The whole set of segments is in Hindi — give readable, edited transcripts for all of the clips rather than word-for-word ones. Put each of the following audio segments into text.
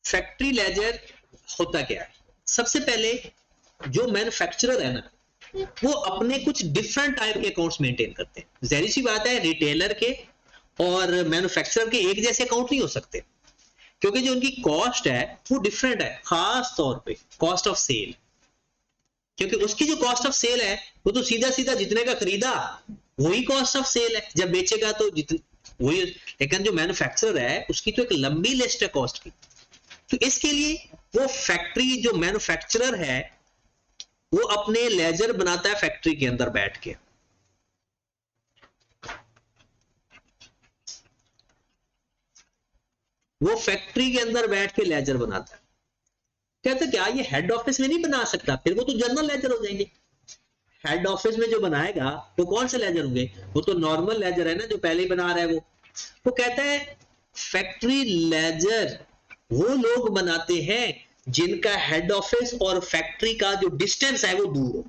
फैक्ट्री लेजर होता क्या है? सबसे पहले जो मैन्युफैक्चरर है ना, वो अपने कुछ डिफरेंट टाइप के अकाउंट्स मेंटेन करते हैं। जाहिर सी बात है, रिटेलर के और मैन्युफैक्चरर के एक जैसे अकाउंट नहीं हो सकते, क्योंकि जो उनकी कॉस्ट है वो डिफरेंट है। खास तौर पे कॉस्ट ऑफ सेल, क्योंकि उसकी जो कॉस्ट ऑफ सेल है वो तो सीधा सीधा जितने का खरीदा वही कॉस्ट ऑफ सेल है, जब बेचेगा तो वही। लेकिन जो मैन्युफैक्चरर है उसकी तो एक लंबी लिस्ट है कॉस्ट की। तो इसके लिए वो फैक्ट्री, जो मैन्युफैक्चरर है, वो अपने लेजर बनाता है फैक्ट्री के अंदर बैठ के। वो फैक्ट्री के अंदर बैठ के लेजर बनाता है। कहते क्या ये हेड ऑफिस में नहीं बना सकता? फिर वो तो जनरल लेजर हो जाएंगे। हेड ऑफिस में जो बनाएगा वो कौन से लेजर होंगे? वो तो नॉर्मल लेजर है ना, जो पहले ही बना रहा है वो कहता है फैक्ट्री लेजर वो लोग बनाते हैं जिनका हेड ऑफिस और फैक्ट्री का जो डिस्टेंस है वो दूर हो।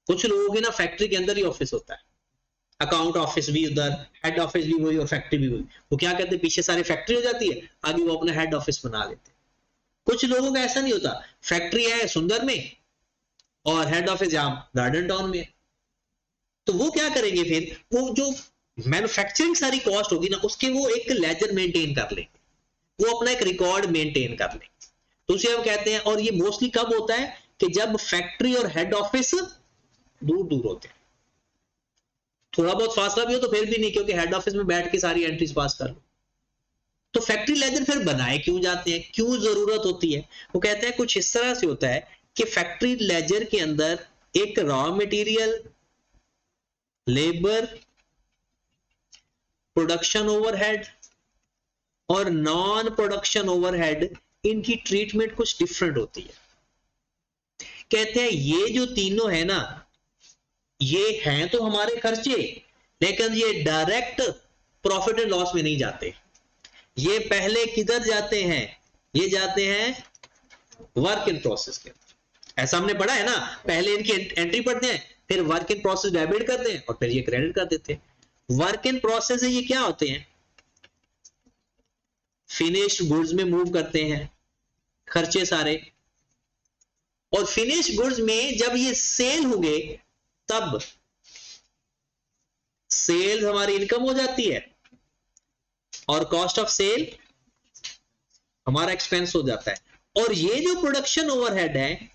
कुछ लोगों के ना फैक्ट्री के अंदर ही ऑफिस होता है, अकाउंट ऑफिस भी उधर, हेड ऑफिस भी वही और फैक्ट्री भी वही। वो क्या कहते हैं, पीछे सारी फैक्ट्री हो जाती है, आगे वो अपना हेड ऑफिस बना लेते हैं। कुछ लोगों का ऐसा नहीं होता, फैक्ट्री है सुंदर में और हेड ऑफिस यहां गार्डन टाउन में। तो वो क्या करेंगे फिर, वो जो मैन्युफैक्चरिंग सारी कॉस्ट होगी ना, उसके वो एक लेजर मेंटेन कर लेंगे, वो अपना एक रिकॉर्ड मेंटेन कर लेंगे। तो उसे हम कहते हैं, और ये मोस्टली कब होता है कि जब फैक्ट्री और हेड ऑफिस दूर दूर होते हैं। थोड़ा बहुत फासला भी हो तो फिर भी नहीं, क्योंकि हेड ऑफिस में बैठ के सारी एंट्रीज पास कर लो। तो फैक्ट्री लेजर फिर बनाए क्यों जाते हैं, क्यों जरूरत होती है? वो कहते हैं कुछ इस तरह से होता है कि फैक्ट्री लेजर के अंदर एक raw material, labour, production overhead और नॉन प्रोडक्शन ओवरहेड, इनकी ट्रीटमेंट कुछ डिफरेंट होती है। कहते हैं ये जो तीनों है ना, ये हैं तो हमारे खर्चे, लेकिन ये डायरेक्ट प्रॉफिट एंड लॉस में नहीं जाते। ये पहले किधर जाते हैं? ये जाते हैं वर्क इन प्रोसेस के। ऐसा हमने पढ़ा है ना, पहले इनकी एंट्री पढ़ते हैं, फिर वर्क इन प्रोसेस डेबिट करते हैं और फिर ये क्रेडिट कर देते हैं। वर्क इन प्रोसेस ये क्या होते हैं? फिनिश्ड गुड्स में मूव करते हैं खर्चे सारे, और फिनिश्ड गुड्स में जब ये सेल होंगे तब सेल्स हमारी इनकम हो जाती है और कॉस्ट ऑफ सेल हमारा एक्सपेंस हो जाता है। और ये जो प्रोडक्शन ओवरहेड है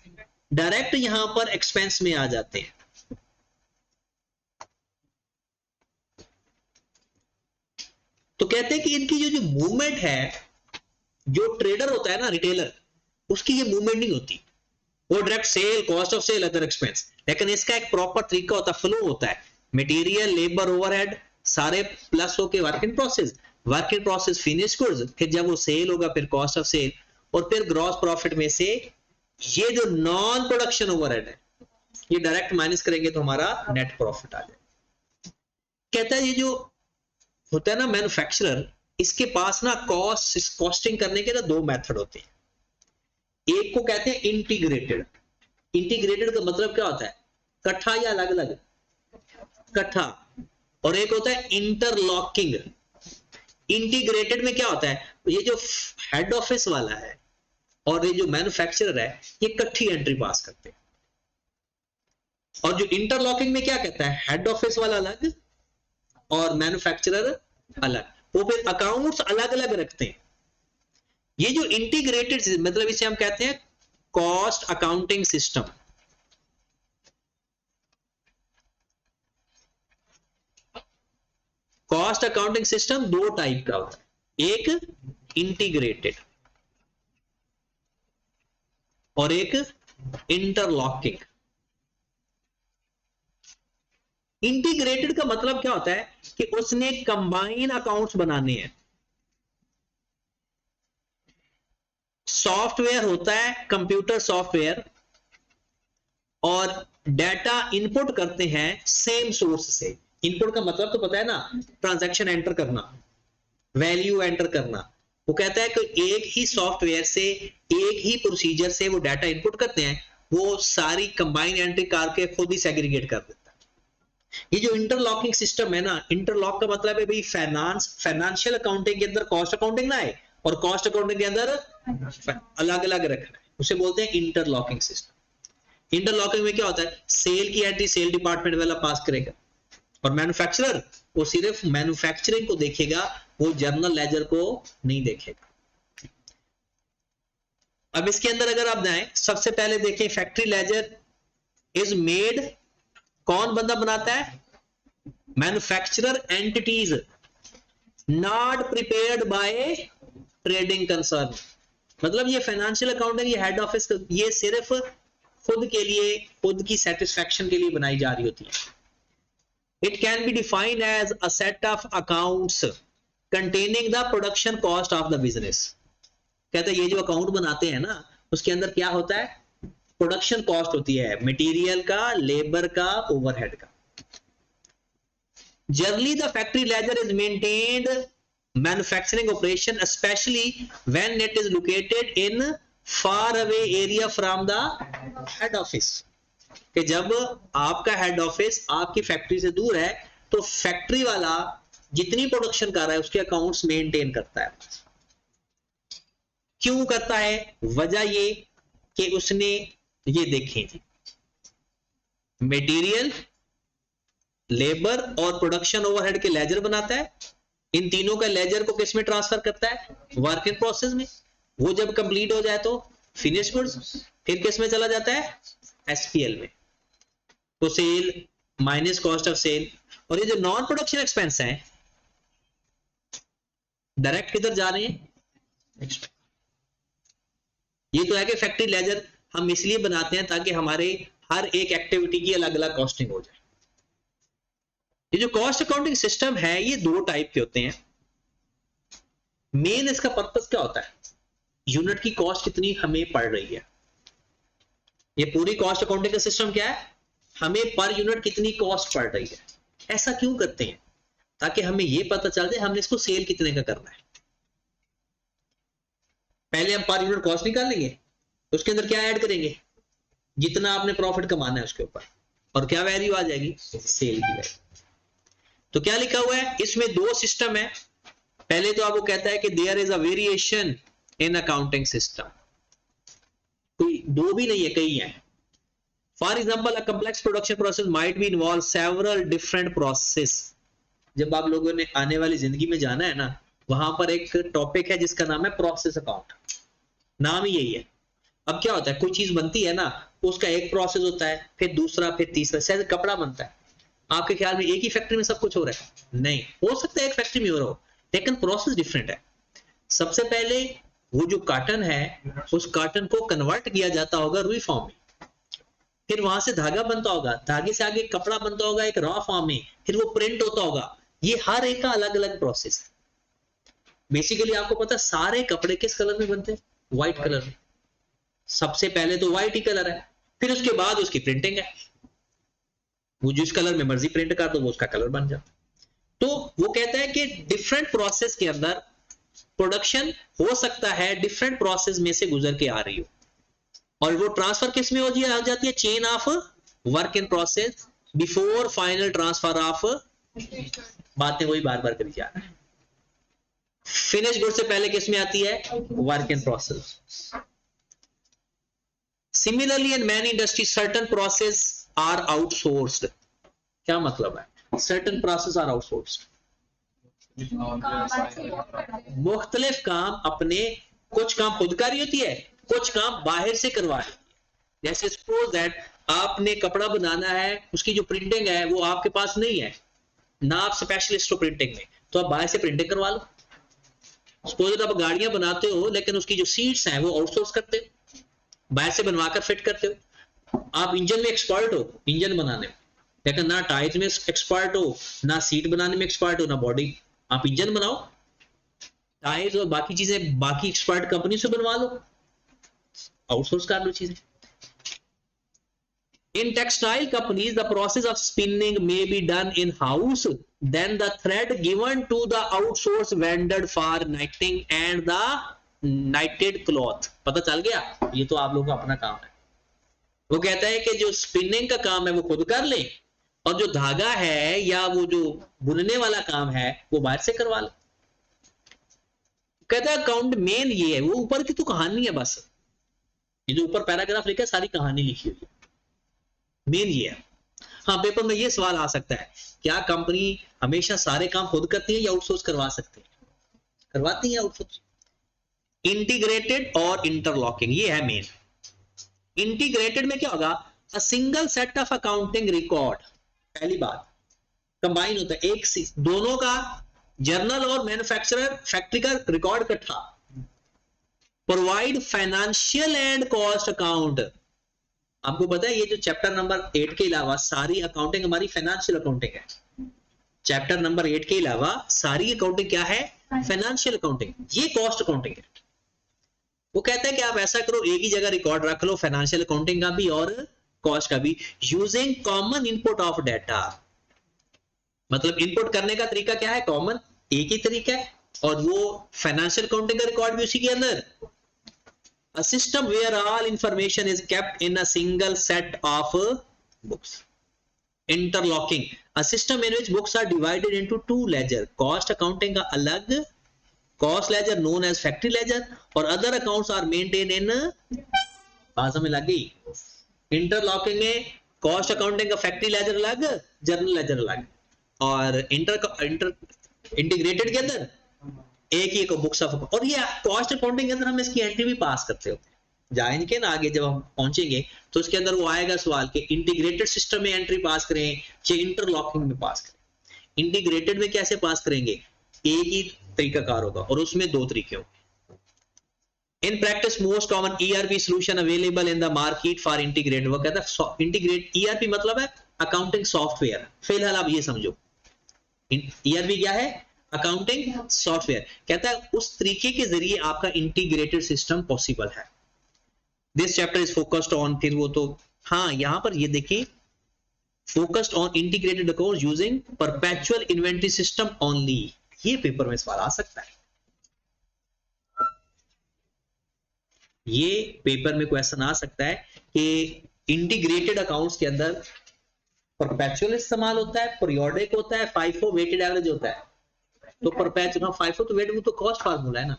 डायरेक्ट यहां पर एक्सपेंस में आ जाते हैं। तो कहते हैं कि इनकी जो मूवमेंट है, जो ट्रेडर होता है ना, रिटेलर, उसकी ये मूवमेंट नहीं होती। वो direct sale, cost of sale, other expense. लेकिन इसका एक प्रॉपर तरीका होता है, फ्लो होता है, मटेरियल, लेबर, ओवरहेड सारे प्लस होके work in process, work in process finish goods, फिर जब वो सेल होगा फिर कॉस्ट ऑफ सेल, और फिर ग्रॉस प्रॉफिट में से ये जो नॉन प्रोडक्शन ओवरहेड है ये डायरेक्ट माइनस करेंगे तो हमारा नेट प्रॉफिट आ जाएगा। कहता है ये जो होता है ना मैन्युफैक्चरर, इसके पास ना कॉस्टिंग करने के ना दो मेथड होते हैं। एक को कहते हैं इंटीग्रेटेड। इंटीग्रेटेड का मतलब क्या होता है? इकट्ठा या अलग अलग? इकट्ठा। और एक होता है इंटरलॉकिंग। इंटीग्रेटेड में क्या होता है, ये जो हेड ऑफिस वाला है और ये जो मैन्युफैक्चरर है ये इकट्ठी एंट्री पास करते हैं। और जो इंटरलॉकिंग में क्या कहता है, हेड ऑफिस वाला अलग और मैन्युफैक्चरर अलग, वो फिर अकाउंट्स अलग अलग रखते हैं। ये जो इंटीग्रेटेड मतलब इसे हम कहते हैं cost accounting system. Cost accounting system दो टाइप का होता है, एक इंटीग्रेटेड और एक इंटरलॉकिंग। इंटीग्रेटेड का मतलब क्या होता है कि उसने कंबाइन अकाउंट्स बनाने हैं। सॉफ्टवेयर होता है, कंप्यूटर सॉफ्टवेयर, और डाटा इनपुट करते हैं सेम सोर्स से। इनपुट का मतलब तो पता है ना, ट्रांजैक्शन एंटर करना, वैल्यू एंटर करना। वो कहता है कि एक ही सॉफ्टवेयर से, एक ही प्रोसीजर से वो डाटा इनपुट करते हैं, वो सारी कंबाइन एंट्री करके खुद ही सेग्रीगेट कर देता है। ये जो इंटरलॉकिंग सिस्टम है ना, इंटरलॉक का मतलब है भाई फाइनेंशियल अकाउंटिंग के अंदर कॉस्ट अकाउंटिंग ना है और कॉस्ट अकाउंटिंग के अंदर अलग अलग रखना है, उसे बोलते हैं इंटरलॉकिंग सिस्टम। इंटरलॉकिंग में क्या होता है, सेल की एंट्री सेल डिपार्टमेंट वाला पास करेगा और मैन्युफैक्चरर वो सिर्फ मैन्युफैक्चरिंग को देखेगा, वो जर्नल लेजर को नहीं देखेगा। अब इसके अंदर अगर आप जाएं, सबसे पहले देखें फैक्ट्री लेजर इज मेड, कौन बंदा बनाता है, manufacturer entities, not prepared by trading concern. मतलब ये फाइनेंशियल अकाउंटिंग, ये हेड ऑफिस, ये सिर्फ खुद के लिए, खुद की सेटिस्फैक्शन के लिए बनाई जा रही होती है। It can be defined as a set of accounts containing the production cost of the business. कहते हैं ये जो अकाउंट बनाते हैं ना, उसके अंदर क्या होता है, प्रोडक्शन कॉस्ट होती है, मटेरियल का, लेबर का, ओवरहेड का। Generally the factory ledger is maintained manufacturing operation specially when it is located in far away area from the head office. कि जब आपका हेड ऑफिस आपकी फैक्ट्री से दूर है तो फैक्ट्री वाला जितनी प्रोडक्शन कर रहा है उसके अकाउंट्स मेंटेन करता है। क्यों करता है, वजह ये कि उसने ये देखें मटेरियल, लेबर और प्रोडक्शन ओवरहेड के लेजर बनाता है, इन तीनों का लेजर को किस में ट्रांसफर करता है, वर्क इन प्रोसेस में। वो जब कंप्लीट हो जाए तो फिनिश गुड्स, फिर किस में चला जाता है, एसपीएल में। तो sale minus cost of sale. और ये जो नॉन प्रोडक्शन एक्सपेंस है डायरेक्ट किधर जा रहे हैं, ये तो है कि फैक्ट्री लेजर हम इसलिए बनाते हैं ताकि हमारे हर एक एक्टिविटी की अलग अलग कॉस्टिंग हो जाए। ये जो कॉस्ट अकाउंटिंग सिस्टम है ये दो टाइप के होते हैं। मेन इसका पर्पस क्या होता है, यूनिट की कॉस्ट कितनी हमें पड़ रही है। ये पूरी कॉस्ट अकाउंटिंग का सिस्टम क्या है, हमें पर यूनिट कितनी कॉस्ट पड़ रही है। ऐसा क्यों करते हैं, ताकि हमें यह पता चल जाए हमने इसको सेल कितने का करना है। पहले हम पर यूनिट कॉस्ट निकालेंगे, उसके अंदर क्या ऐड करेंगे, जितना आपने प्रॉफिट कमाना है उसके ऊपर, और क्या वैल्यू आ जाएगी, सेल की वैल्यू। तो क्या लिखा हुआ है इसमें, दो सिस्टम है। पहले तो आपको कहता है कि there is a variation in accounting system, कोई दो भी नहीं है, कई है। For example a complex production process might be involve several different process. जब आप लोगों ने आने वाली जिंदगी में जाना है ना, वहां पर एक टॉपिक है जिसका नाम है प्रोसेस अकाउंट, नाम ही यही है। अब क्या होता है, कोई चीज बनती है ना, उसका एक प्रोसेस होता है, फिर दूसरा, फिर तीसरा। शायद कपड़ा बनता है, आपके ख्याल में एक ही फैक्ट्री में सब कुछ हो रहा है, नहीं हो सकता है एक फैक्ट्री में हो रहा हो, लेकिन प्रोसेस डिफरेंट है। सबसे पहले वो जो कॉटन है, उस कॉटन को कन्वर्ट किया जाता होगा रुई फॉर्म में, फिर वहां से धागा बनता होगा, धागे से आगे कपड़ा बनता होगा एक रॉ फॉर्म में, फिर वो प्रिंट होता होगा। ये हर एक का अलग अलग प्रोसेस है। बेसिकली आपको पता है सारे कपड़े किस कलर में बनते हैं, व्हाइट कलर में। सबसे पहले तो व्हाइट ही कलर है, फिर उसके बाद उसकी प्रिंटिंग है, वो जिस कलर में मर्जी प्रिंट कर दो वो उसका कलर बन जाता। तो वो कहता है कि डिफरेंट प्रोसेस के अंदर प्रोडक्शन हो सकता है डिफरेंट प्रोसेस में से गुजर के आ रही हो, और वो ट्रांसफर किस में हो जाती है, chain of work in process before final transfer of, बातें वही बार बार करी जा रहा है। फिनिश गुड से पहले किस में आती है, work in process. Similarly in many industry certain process are outsourced. क्या मतलब है, सर्टन प्रोसेस आर आउटसोर्स्ड, मुख्तलिफ काम अपने, कुछ काम खुद कर रही होती है, कुछ काम बाहर से करवा रही है। जैसे सपोज दैट आपने कपड़ा बनाना है, उसकी जो प्रिंटिंग है वो आपके पास नहीं है ना, आप स्पेशलिस्ट हो प्रिंटिंग में, तो आप बाहर से प्रिंटिंग करवा लो। सपोज आप गाड़ियां बनाते हो लेकिन उसकी जो सीट्स हैं वो आउटसोर्स करते हो, बाहर से बनवाकर फिट करते हो। आप इंजन में एक्सपर्ट हो, इंजन बनाने में, लेकिन ना टायर्स में एक्सपर्ट हो, ना सीट बनाने में एक्सपर्ट हो, ना बॉडी। आप इंजन बनाओ, टायर्स और बाकी चीजें बाकी एक्सपर्ट कंपनी से बनवा लो, आउटसोर्स कर लो चीजें। In textile companies, the process of spinning may be done in house. Then the thread given to the outsourced vendor for knitting and the knitted cloth. पता चल गया, ये तो आप लोगों का अपना काम है। वो कहता है कि जो स्पिनिंग का काम है वो खुद कर ले, और जो धागा है या वो जो बुनने वाला काम है वो बाहर से करवा लो। कहता है अकाउंट मेन ये है, वो ऊपर की तो कहानी है बस, ये जो ऊपर पैराग्राफ लिखा है सारी कहानी लिखी हुई है, मेन ये है। हाँ पेपर में ये सवाल आ सकता है, क्या कंपनी हमेशा सारे काम खुद करती है या आउटसोर्स करवा सकती है? करवाती है आउटसोर्स। इंटीग्रेटेड और इंटरलॉकिंग, ये है मेन। इंटीग्रेटेड में क्या होगा, a single set of accounting record, पहली बात कंबाइन होता है, एक दोनों का जर्नल और मैन्युफैक्चरर फैक्ट्री का रिकॉर्ड इकट्ठा। Provide financial and cost account, आपको पता है ये जो चैप्टर नंबर 8 के अलावा सारी अकाउंटिंग हमारी फाइनेंशियल अकाउंटिंग है। चैप्टर नंबर 8 के अलावा सारी अकाउंटिंग क्या है, फाइनेंशियल अकाउंटिंग, ये कॉस्ट अकाउंटिंग है। वो कहता है कि आप ऐसा करो, एक ही जगह रिकॉर्ड रख लो फाइनेंशियल अकाउंटिंग का भी और कॉस्ट का भी, using common input of data. मतलब इनपुट करने का तरीका क्या है, कॉमन, एक ही तरीका है, और वो फाइनेंशियल अकाउंटिंग का रिकॉर्ड भी उसी के अंदर। A system where all information is kept in a single set of books. Interlocking, a system in which books are divided into two ledger, cost accounting का अलग cost ledger known as factory ledger, और other accounts are maintained in, बात समझ लग गई? इंटरलॉकिंग में कॉस्ट अकाउंटिंग का फैक्ट्री लेजर अलग, जर्नल लेजर अलग, और इंटीग्रेटेड के अंदर एक ही बुक्स ऑफ, और ये कॉस्ट अकाउंटिंग के अंदर हम इसकी एंट्री भी पास करते होते हैं, जाएंगे ना आगे जब हम पहुंचेंगे तो उसके अंदर वो आएगा सवाल कि इंटीग्रेटेड सिस्टम में एंट्री पास करें या इंटरलॉकिंग में पास करें। इंटीग्रेटेड में कैसे पास करेंगे, एक ही तरीकाकार होगा और उसमें दो तरीके होंगे। In practice most common ERP solution available in the market for integrated, वो कहता है इंटीग्रेट, ईआरपी मतलब है अकाउंटिंग सॉफ्टवेयर, फिलहाल आप ये समझो ईआरपी क्या है, अकाउंटिंग सॉफ्टवेयर। कहता है उस तरीके के जरिए आपका इंटीग्रेटेड सिस्टम पॉसिबल है। This chapter is focused on, फिर वो तो हाँ यहां पर ये देखिए, focused on integrated accounts using perpetual inventory system only, ये पेपर में सवाल आ सकता है, ये पेपर में क्वेश्चन आ सकता है कि इंटीग्रेटेड अकाउंट्स के अंदर परपेचुअल इस्तेमाल होता है, पीरियोडिक होता है, फाइफो वेटेड एवरेज होता है। तो परपेचुअल फाइफो तो वेट, वो तो कॉस्ट फार्मूला है ना,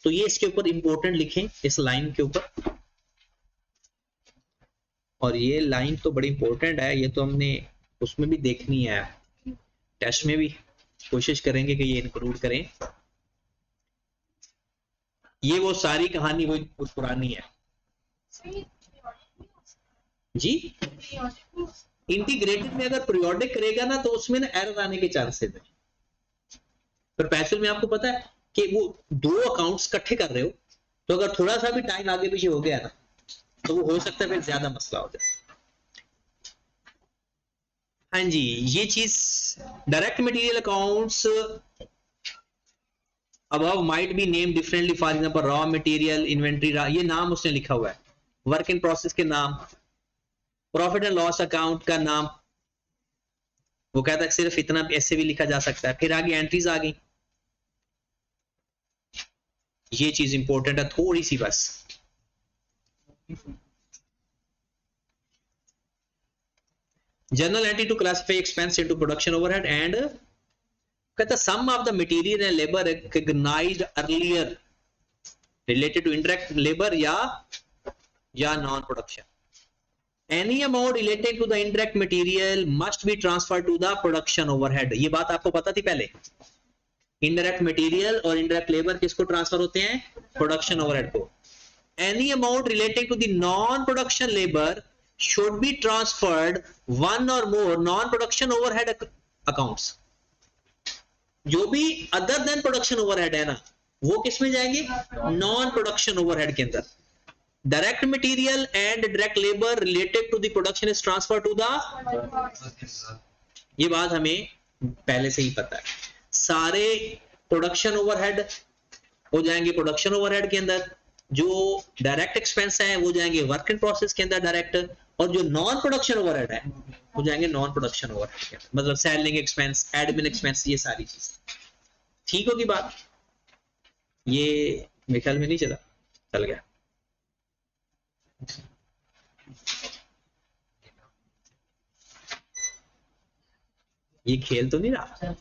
तो ये इसके ऊपर इंपॉर्टेंट लिखें इस लाइन के ऊपर, और ये लाइन तो बड़ी इंपॉर्टेंट है, ये तो हमने उसमें भी देखनी है, टेस्ट में भी कोशिश करेंगे कि ये इंक्लूड करें। ये वो सारी कहानी वो पुरानी है जी। इंटीग्रेटेड में अगर पीरियोडिक करेगा ना तो उसमें ना एरर आने के चांसेस है। परपेचुअल में आपको पता है कि वो दो अकाउंट्स इकट्ठे कर रहे हो, तो अगर थोड़ा सा भी टाइम आगे पीछे हो गया ना तो वो हो सकता है फिर ज्यादा मसला हो जाए। हाँ जी, ये चीज direct material accounts above might be named differently, for example raw material inventory, ये नाम उसने लिखा हुआ है, वर्क इन प्रोसेस के नाम, प्रॉफिट एंड लॉस अकाउंट का नाम, वो कहता है सिर्फ इतना ऐसे भी लिखा जा सकता है। फिर आगे एंट्रीज आ गई, ये चीज इंपॉर्टेंट है थोड़ी सी बस। Journal entry to classify expense into production overhead and, कहता sum of the material and labour recognised earlier related to indirect labour या non production, any amount related to the indirect material must be transferred to the production overhead। ये बात आपको पता थी पहले, indirect material और indirect labor किसको ट्रांसफर होते हैं, प्रोडक्शन ओवरहेड को। any amount relating to the non production labor should be transferred one or more non production overhead accounts। जो भी अदर देन प्रोडक्शन ओवरहेड है ना वो किस में जाएंगे, नॉन प्रोडक्शन ओवरहेड के अंदर। Direct material and direct labour related to the production is transfer to the, ये बात हमें पहले से ही पता है। सारे प्रोडक्शन ओवरहेड हो जाएंगे प्रोडक्शन ओवरहेड के अंदर, जो डायरेक्ट एक्सपेंस है वो जाएंगे वर्क इन प्रोसेस के अंदर डायरेक्ट, और जो नॉन प्रोडक्शन ओवरहेड है वो जाएंगे नॉन प्रोडक्शन ओवरहेड के अंदर, मतलब सेलिंग एक्सपेंस, एडमिन एक्सपेंस, ये सारी चीज। ठीक होगी बात, ये मेरे ख्याल में नहीं चला, चल गया। ये खेल तो नहीं रहा।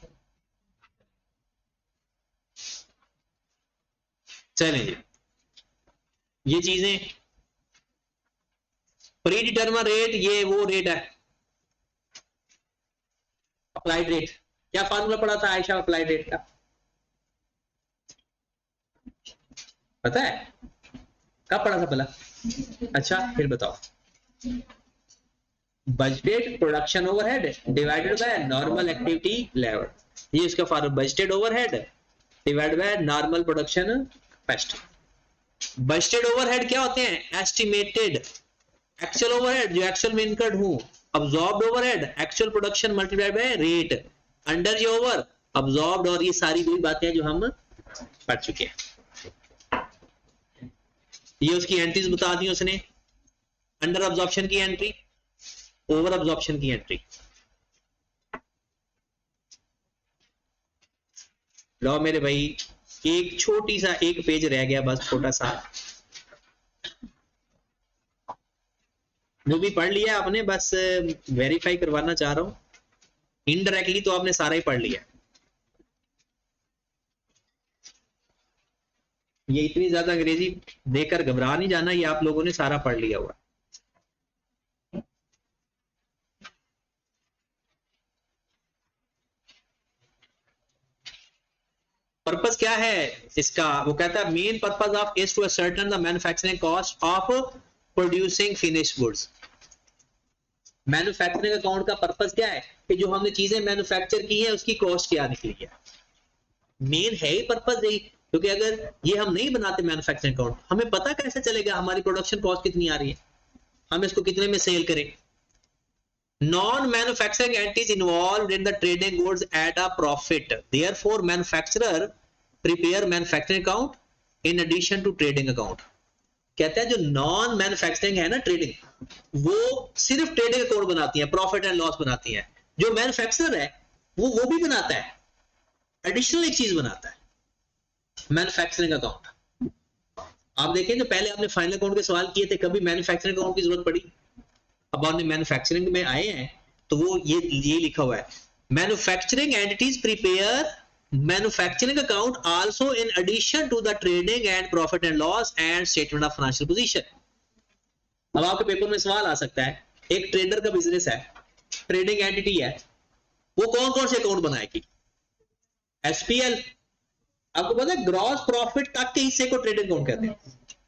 चलें जी, ये चीजें प्री डिटरमिन रेट, ये वो रेट है अप्लाइड रेट। क्या फार्मूला पढ़ा था आयशा अप्लाइड रेट का, पता है? कब पढ़ा था भला? अच्छा फिर बताओ। Budgeted production overhead divided by normal activity level, ये इसका formula. Budgeted overhead divided by normal production capacity. Budgeted overhead क्या होते हैं? एस्टिमेटेड एक्चुअल ओवरहेड, जो एक्चुअल में इनकर्ड हूं। Absorbed overhead actual production multiplied by rate. Under ये ओवर अब्सॉर्ब्ड, और ये सारी वही बातें जो हम पढ़ चुके हैं। ये उसकी एंट्रीज बता दी उसने, अंडर अब्जॉर्प्शन की एंट्री, ओवर अब्जॉर्प्शन की एंट्री। लो मेरे भाई, एक छोटी सा एक पेज रह गया बस, छोटा सा, जो भी पढ़ लिया आपने, बस वेरीफाई करवाना चाह रहा हूं। इनडायरेक्टली तो आपने सारा ही पढ़ लिया। ये इतनी ज्यादा अंग्रेजी देकर घबरा नहीं जाना, ये आप लोगों ने सारा पढ़ लिया हुआ। पर्पस क्या है इसका? वो कहता है main purpose of is to ascertain the manufacturing cost of producing finished goods. Manufacturing account का पर्पस क्या है? कि जो हमने चीजें मैन्युफैक्चर की है उसकी कॉस्ट क्या निकली है। मेन है ही पर्पस यही, क्योंकि अगर ये हम नहीं बनाते मैन्युफैक्चरिंग अकाउंट, हमें पता कैसे चलेगा हमारी प्रोडक्शन कॉस्ट कितनी आ रही है, हम इसको कितने में सेल करें। Non manufacturing entities involved in the trading goods at a profit, therefore manufacturer prepare manufacturing account in addition to trading account. कहता है जो नॉन मैन्युफैक्चरिंग है ना ट्रेडिंग, वो सिर्फ ट्रेडिंग अकाउंट बनाती है, प्रॉफिट एंड लॉस बनाती है। जो मैन्युफैक्चरर है वो भी बनाता है, एडिशनल एक चीज बनाता है, मैन्युफैक्चरिंग अकाउंट। आप देखें जो पहले आपने फाइनल अकाउंट के सवाल किए थे, कभी मैन्युफैक्चरिंग अकाउंट की जरूरत पड़ी? अब आपने मैन्युफैक्चरिंग में आए हैं तो वो ये लिखा हुआ है, manufacturing entities prepare manufacturing account also in addition to the trading and profit and loss and statement of financial position. अब आपके पेपर में सवाल आ सकता है, एक ट्रेडर का बिजनेस है, ट्रेडिंग एंटिटी है, वो कौन कौन से अकाउंट बनाएगी? एसपीएल, आपको पता है ग्रॉस प्रॉफिट तक के हिस्से को ट्रेडिंग अकाउंट कहते हैं।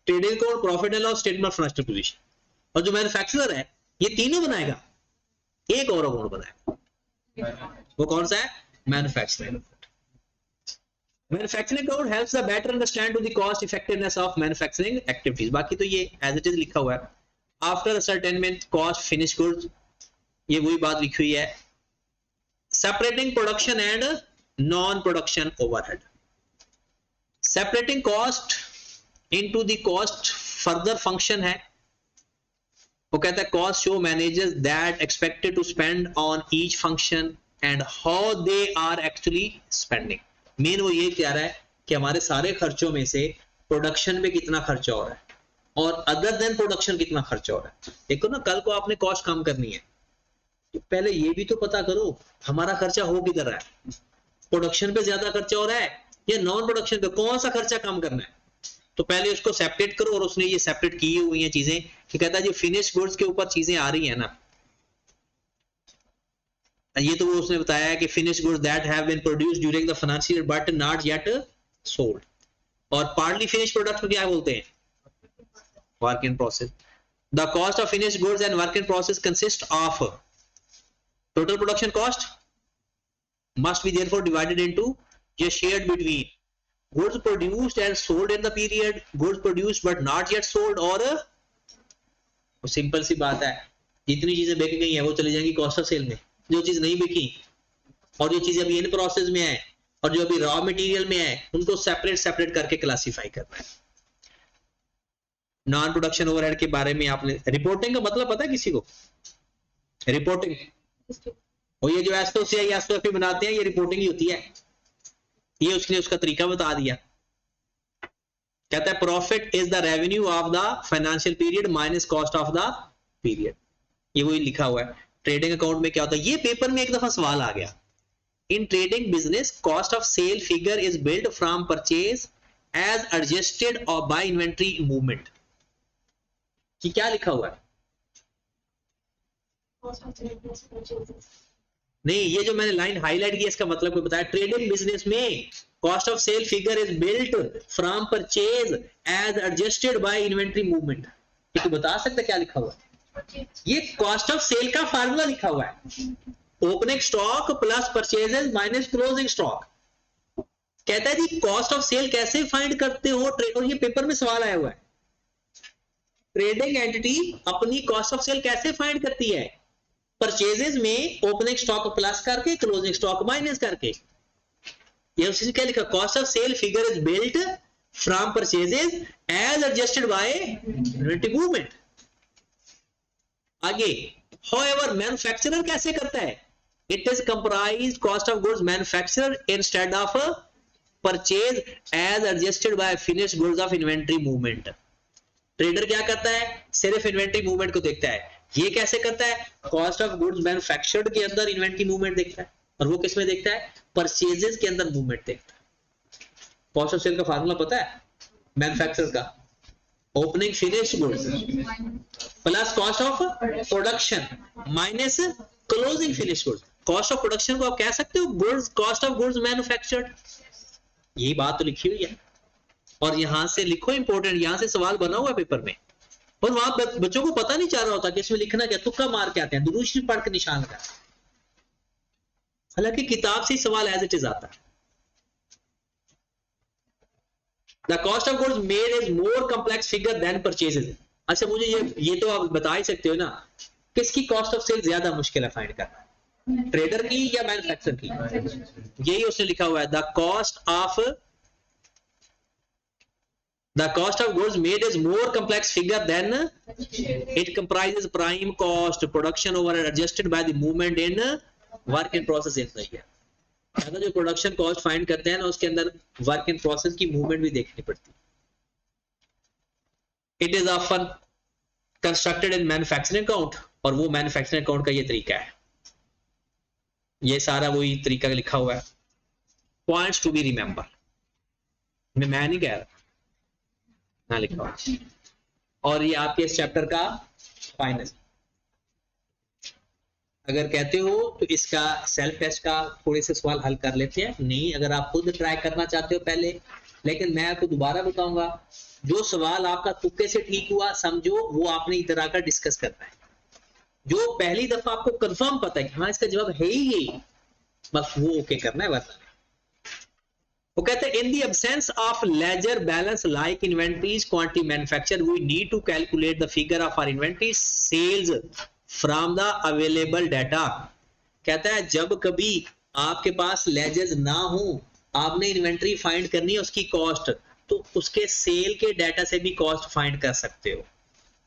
Trading account, profit and loss, statement of financial position. और जो मैन्युफैक्चरर है ये तीनों बनाएगा, एक और अकाउंट बनाएगा, वो कौन सा है? Manufacturing. Manufacturing account helps the better understand to the cost effectiveness of manufacturing activities. बाकी तो ये एज इट इज लिखा हुआ है। After ascertainment cost finish goods, ये वही बात लिखी हुई है। Separating production and non production overhead, separating cost into the cost further function है। वो कहता है cost show managers that expected to spend on each function and how they are actually spending. Main वो ये कह रहा है कि हमारे सारे खर्चों में से प्रोडक्शन पे कितना खर्चा हो रहा है और अदर देन प्रोडक्शन कितना खर्चा हो रहा है। देखो ना, कल को आपने कॉस्ट कम करनी है तो पहले ये भी तो पता करो हमारा खर्चा हो किधर रहा है, प्रोडक्शन पे ज्यादा खर्चा हो रहा है या नॉन प्रोडक्शन पे, कौन सा खर्चा कम करना है। तो पहले उसको सेपरेट करो, और उसने ये सेपरेट की हुई हैं चीजें कि कहता है जो फिनिश गुड्स के ऊपर चीजें आ रही है ना, ये तो वो उसने बताया है कि finish goods that have been produced during the financial year but not yet sold. और पार्टली फिनिश प्रोडक्ट को क्या बोलते हैं? Work in process. The cost of finish goods and work in process consist of total production cost must be therefore divided into या shared between goods produced and sold in the period, goods produced but not yet sold, और सिंपल सी बात है, जितनी चीजें बेच गई हैं वो चली जाएंगी कॉस्ट ऑफ सेल में, जो चीज नहीं बिकी और जो चीज अभी इन प्रोसेस में है और जो अभी रॉ मटेरियल में है उनको सेपरेट करके क्लासिफाई करना है। नॉन प्रोडक्शन ओवरहेड के बारे में आपने, रिपोर्टिंग का मतलब पता है किसी को? रिपोर्टिंग, और ये जो एसओसी या एसओएफ बनाते हैं ये रिपोर्टिंग ही होती है। ये उसने उसका तरीका बता दिया। कहता है profit is the revenue of the financial period minus cost of the period, ये वही लिखा हुआ है। ट्रेडिंग अकाउंट में क्या होता है, ये पेपर में एक दफा सवाल आ गया। In trading business cost of sale figure is build from purchase as adjusted और बाय इन्वेंट्री मूवमेंट। कि क्या लिखा हुआ है? नहीं, ये जो मैंने लाइन हाईलाइट की इसका मतलब कोई बताया? ट्रेडिंग बिजनेस में cost of sale figure is built from purchase as adjusted by inventory movement. ये तो बता सकता क्या लिखा हुआ है? ये कॉस्ट ऑफ सेल का फार्मूला लिखा हुआ है, opening stock plus purchases minus closing stock. कहता है जी कॉस्ट ऑफ सेल कैसे फाइंड करते हो, और ये पेपर में सवाल आया हुआ है, ट्रेडिंग एंटिटी अपनी कॉस्ट ऑफ सेल कैसे फाइंड करती है? परचेजेस में ओपनिंग स्टॉक प्लस करके, क्लोजिंग स्टॉक माइनस करके। ये उसी से क्या लिखा? Cost of sale figure is built from purchases as adjusted by inventory movement. आगे, हाउएवर मैन्युफैक्चरर कैसे करता है? It is comprised cost of goods manufacturer instead of purchase as adjusted by finished goods of inventory movement. Trader क्या करता है? सिर्फ इन्वेंटरी मूवमेंट को देखता है। ये कैसे करता है? कॉस्ट ऑफ गुड्स मैन्युफैक्चर्ड के अंदर इन्वेंटरी मूवमेंट देखता है, और वो किस में देखता है? परचेजेस के अंदर मूवमेंट देखता है। कॉस्ट ऑफ सेल का फार्मूला पता है? मैन्युफैक्चर का opening finished goods plus cost of production minus closing finished goods. Cost of production को आप कह सकते हो goods, cost of goods manufactured. यही बात तो लिखी हुई है, और यहां से लिखो इंपॉर्टेंट, यहां से सवाल बना हुआ पेपर में, और वहां बच्चों को पता नहीं चल रहा होता कि इसमें लिखना क्या, तुक्का मार के आते हैं, दुरूद शरीफ पढ़ के निशान लगा। हालांकि किताब से सवाल एज इट इज आता है। The cost of goods made is more complex figure than purchases. अच्छा, मुझे ये तो आप बता ही सकते हो ना, किसकी कॉस्ट ऑफ सेल ज्यादा मुश्किल है फाइंड करना, ट्रेडर की या मैन्युफैक्चरर की? यही उसने लिखा हुआ है, the cost of goods made is more complex figure than it comprises prime cost, production overhead adjusted by the movement in work in process in the year। अगर जो प्रोडक्शन कॉस्ट फाइंड करते हैं ना, उसके अंदर वर्क इन प्रोसेस की मूवमेंट भी देखनी पड़ती है। It is often constructed in manufacturing account, और वो मैन्युफैक्चरिंग अकाउंट का ये तरीका है, ये सारा वही तरीका लिखा हुआ है। पॉइंट्स टू बी रिमेंबर, मैं नहीं कह रहा ना, लिखा हुआ। और ये आपके इस चैप्टर का फाइनल। अगर कहते हो तो इसका सेल्फ टेस्ट का थोड़े से सवाल हल कर लेते हैं, नहीं अगर आप खुद ट्राई करना चाहते हो पहले, लेकिन मैं आपको दोबारा बताऊंगा, जो सवाल आपका तुक्के से ठीक हुआ समझो वो आपने इधर आकर डिस्कस करना है। जो पहली दफा आपको कंफर्म पता है कि हाँ इसका जवाब है ही ये, बस वो ओके करना है, वरना वो कहते हैं in the absence of ledger balance like inventories quantity manufacture we need to calculate the figure of our inventory sales from the available data. कहता है जब कभी आपके पास लेजर्स ना हो, आपने इन्वेंटरी फाइंड करनी है उसकी कॉस्ट, तो उसके सेल के डाटा से भी कॉस्ट फाइंड कर सकते हो।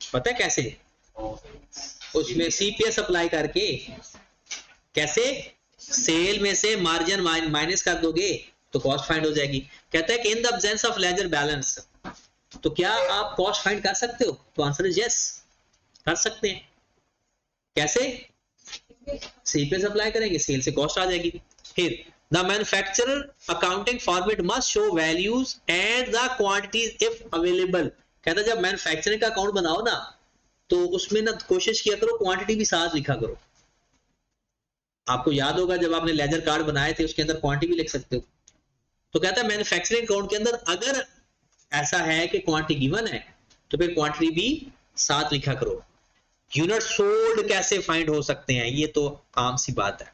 पता है कैसे? उसमें सीपीएस अप्लाई करके। कैसे? सेल में से मार्जिन माइनस कर दोगे तो कॉस्ट फाइंड हो जाएगी। कहता है कि इन the absence of ledger balance, तो क्या आप कॉस्ट फाइंड कर सकते हो? तो आंसर इज यस, कर सकते हैं। कैसे? सीपीएस अप्लाई करेंगे, सेल से कॉस्ट आ जाएगी। फिर the manufacturer accounting format must show values and the quantities if available. कहता है जब मैन्युफैक्चरिंग का अकाउंट बनाओ ना, तो उसमें ना कोशिश किया करो क्वांटिटी भी साथ लिखा करो। आपको याद होगा जब आपने लेजर कार्ड बनाए थे उसके अंदर क्वांटिटी भी लिख सकते हो। तो कहता है मैन्युफैक्चरिंग अकाउंट के अंदर अगर ऐसा है कि क्वांटिटी गिवन है तो फिर क्वांटिटी भी साथ लिखा करो। यूनिट सोल्ड कैसे फाइंड हो सकते हैं? ये तो आम सी बात है।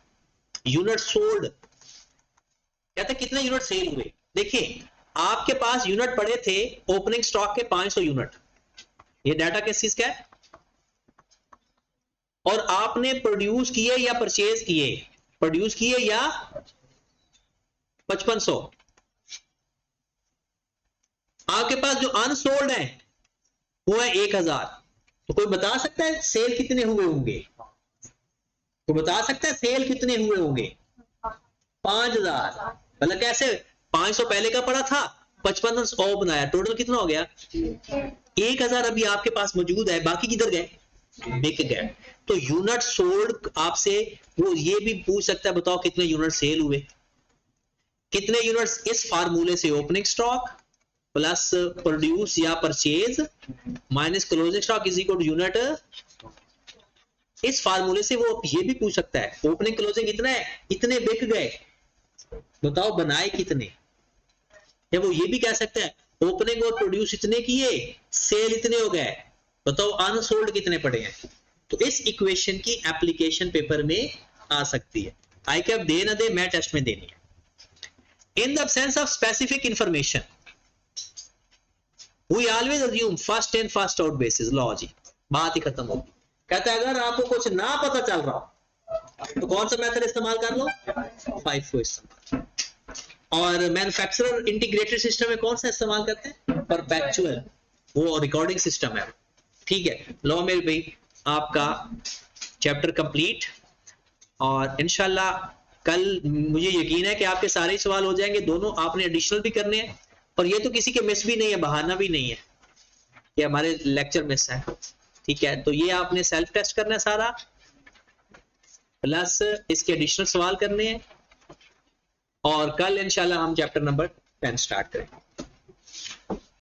यूनिट सोल्ड कहते हैं कितने यूनिट सेल हुए। देखिए आपके पास यूनिट पड़े थे ओपनिंग स्टॉक के 500 यूनिट, ये डाटा किस चीज का है? और आपने प्रोड्यूस किए या परचेज किए? प्रोड्यूस किए या 5500। आपके पास जो अनसोल्ड है वो है 1000। तो कोई बता सकता है सेल कितने हुए होंगे? कोई बता सकता है सेल कितने हुए होंगे? 5000। मतलब कैसे? 500 पहले का पड़ा था, 5500 बनाया, टोटल कितना हो गया? 1000 अभी आपके पास मौजूद है, बाकी किधर गए? बिक गए। तो यूनिट सोल्ड आपसे वो ये भी पूछ सकता है बताओ कितने यूनिट सेल हुए। कितने यूनिट्स इस फार्मूले से? ओपनिंग स्टॉक प्लस प्रोड्यूस या purchase minus closing stock is equal to unit. इस फार्मूले से वो ये भी पूछ सकता है ओपनिंग क्लोजिंग इतना है, इतने बिक गए, बताओ बनाए कितने। या वो ये भी कह सकता है ओपनिंग और प्रोड्यूस इतने किए, सेल इतने हो गए, बताओ अनसोल्ड कितने पड़े हैं। तो इस इक्वेशन की एप्लीकेशन पेपर में आ सकती है। आई कैप दे ना दे, मैं टेस्ट में देनी है। In the sense of specific information we always assume first in first out basis. लॉ जी, बात ही खत्म होगी। कहते हैं अगर आपको कुछ ना पता चल रहा हो तो कौन सा मेथड इस्तेमाल कर लो, FIFO इस्तेमाल। और मैन्युफैक्चरर इंटीग्रेटेड सिस्टम में कौन सा इस्तेमाल करते हैं, परपेचुअल, वो रिकॉर्डिंग सिस्टम है। ठीक है, लो मेरे भाई आपका चैप्टर कंप्लीट, और इंशाल्लाह कल मुझे यकीन है कि आपके सारे सवाल हो जाएंगे। दोनों आपने एडिशनल भी करने हैं, और ये तो किसी के मिस भी नहीं है, बहाना भी नहीं है कि हमारे लेक्चर मिस है। ठीक है, तो ये आपने सेल्फ टेस्ट करना है सारा, प्लस इसके एडिशनल सवाल करने हैं, और कल इंशाल्लाह हम चैप्टर नंबर 10 स्टार्ट करेंगे।